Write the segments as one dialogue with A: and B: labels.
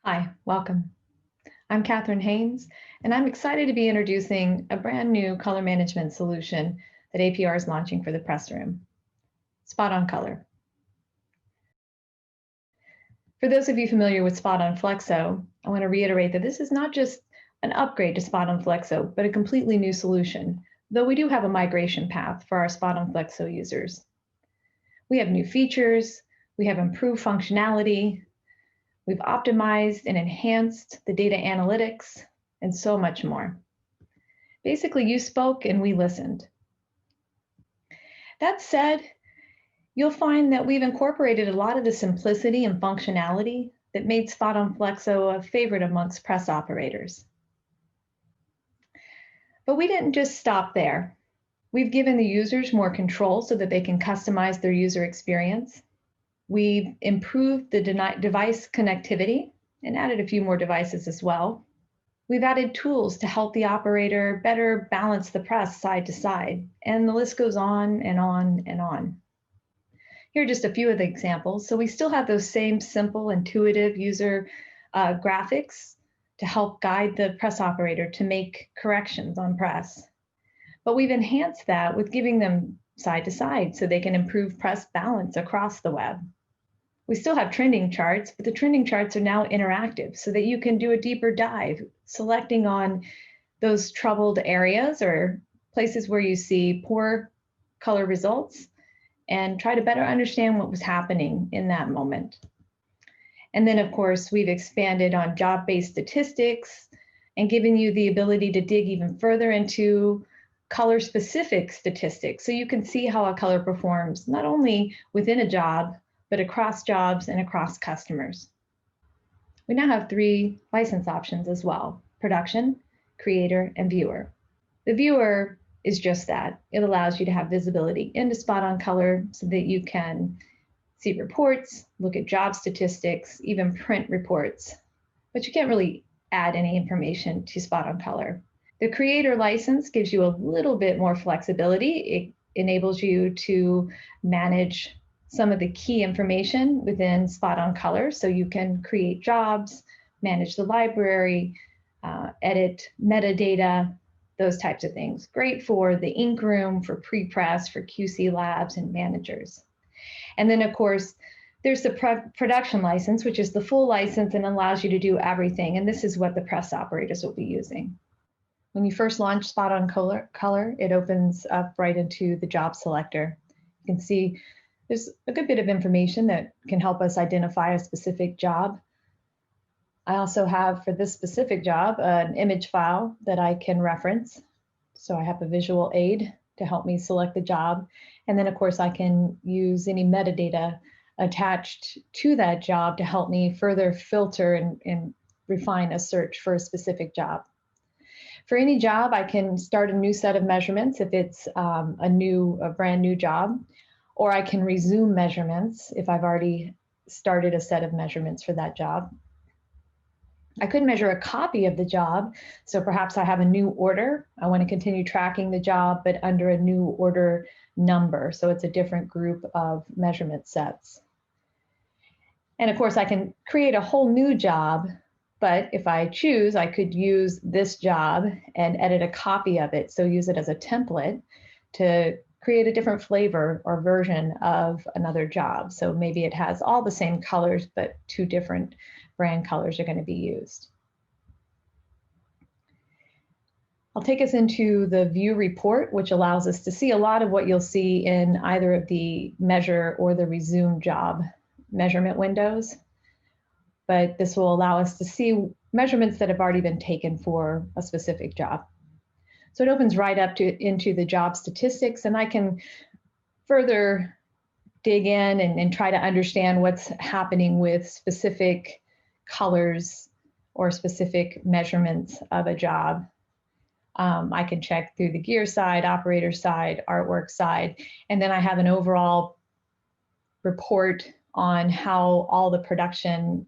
A: Hi, welcome. I'm Catherine Haynes, and I'm excited to be introducing a brand new color management solution that APR is launching for the press room, SpotOn Color. For those of you familiar with SpotOn Flexo, I want to reiterate that this is not just an upgrade to SpotOn Flexo, but a completely new solution, though we do have a migration path for our SpotOn Flexo users. We have new features, we have improved functionality, we've optimized and enhanced the data analytics, and so much more. Basically, you spoke and we listened. That said, you'll find that we've incorporated a lot of the simplicity and functionality that made SpotOn Flexo a favorite amongst press operators. But we didn't just stop there. We've given the users more control so that they can customize their user experience. We've improved the device connectivity and added a few more devices as well. We've added tools to help the operator better balance the press side to side, and the list goes on and on and on. Here are just a few of the examples. So we still have those same simple, intuitive user graphics to help guide the press operator to make corrections on press. But we've enhanced that with giving them side to side so they can improve press balance across the web. We still have trending charts, but the trending charts are now interactive so that you can do a deeper dive, selecting on those troubled areas or places where you see poor color results and try to better understand what was happening in that moment. And then, of course, we've expanded on job-based statistics and given you the ability to dig even further into color-specific statistics so you can see how a color performs not only within a job, but across jobs and across customers. We now have 3 license options as well: production, creator, and viewer. The viewer is just that. It allows you to have visibility into SpotOn Color so that you can see reports, look at job statistics, even print reports, but you can't really add any information to SpotOn Color. The creator license gives you a little bit more flexibility. It enables you to manage some of the key information within SpotOn Color, so you can create jobs, manage the library, edit metadata, those types of things. Great for the ink room, for pre-press, for QC labs and managers. And then, of course, there's the production license, which is the full license and allows you to do everything. And this is what the press operators will be using. When you first launch SpotOn Color, it opens up right into the job selector. You can see there's a good bit of information that can help us identify a specific job. I also have, for this specific job, an image file that I can reference. So I have a visual aid to help me select the job. And then, of course, I can use any metadata attached to that job to help me further filter and refine a search for a specific job. For any job, I can start a new set of measurements if it's a brand new job, or I can resume measurements if I've already started a set of measurements for that job. I could measure a copy of the job. So perhaps I have a new order. I want to continue tracking the job, but under a new order number. So it's a different group of measurement sets. And of course, I can create a whole new job, but if I choose, I could use this job and edit a copy of it. So use it as a template to create a different flavor or version of another job. So maybe it has all the same colors, but 2 different brand colors are going to be used. I'll take us into the view report, which allows us to see a lot of what you'll see in either of the measure or the resume job measurement windows. But this will allow us to see measurements that have already been taken for a specific job. So it opens right up into the job statistics, and I can further dig in and try to understand what's happening with specific colors or specific measurements of a job. I can check through the gear side, operator side, artwork side, and then I have an overall report on how all the production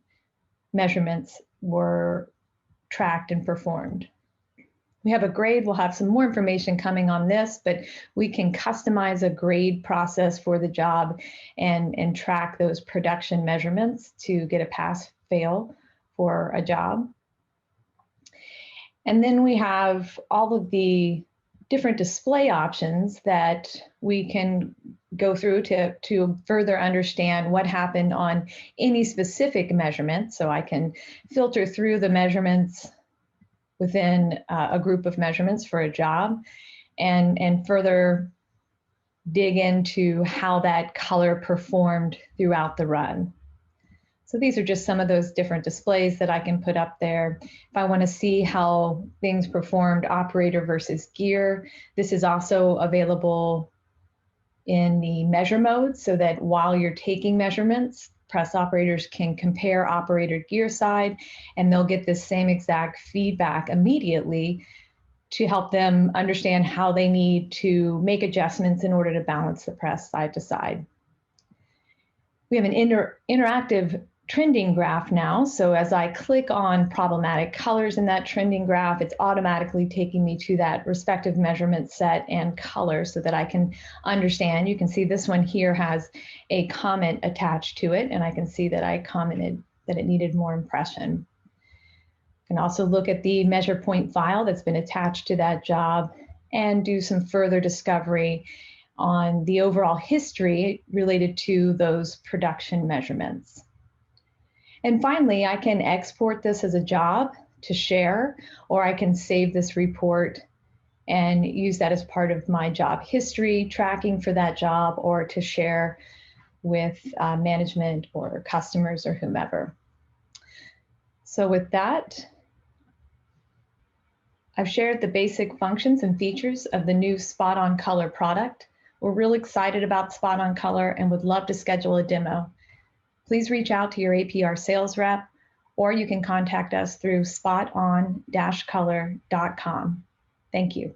A: measurements were tracked and performed. We have a grade. We'll have some more information coming on this, but we can customize a grade process for the job and track those production measurements to get a pass-fail for a job. And then we have all of the different display options that we can go through to further understand what happened on any specific measurement. So I can filter through the measurements within a group of measurements for a job and further dig into how that color performed throughout the run. So these are just some of those different displays that I can put up there. If I want to see how things performed operator versus gear, this is also available in the measure mode so that while you're taking measurements, press operators can compare operator gear side, and they'll get the same exact feedback immediately to help them understand how they need to make adjustments in order to balance the press side to side. We have an interactive trending graph now. So as I click on problematic colors in that trending graph, it's automatically taking me to that respective measurement set and color so that I can understand. You can see this one here has a comment attached to it, and I can see that I commented that it needed more impression. You can also look at the measure point file that's been attached to that job and do some further discovery on the overall history related to those production measurements. And finally, I can export this as a job to share, or I can save this report and use that as part of my job history tracking for that job, or to share with management or customers or whomever. So with that, I've shared the basic functions and features of the new SpotOn Color product. We're really excited about SpotOn Color and would love to schedule a demo. Please reach out to your APR sales rep, or you can contact us through spoton-color.com. Thank you.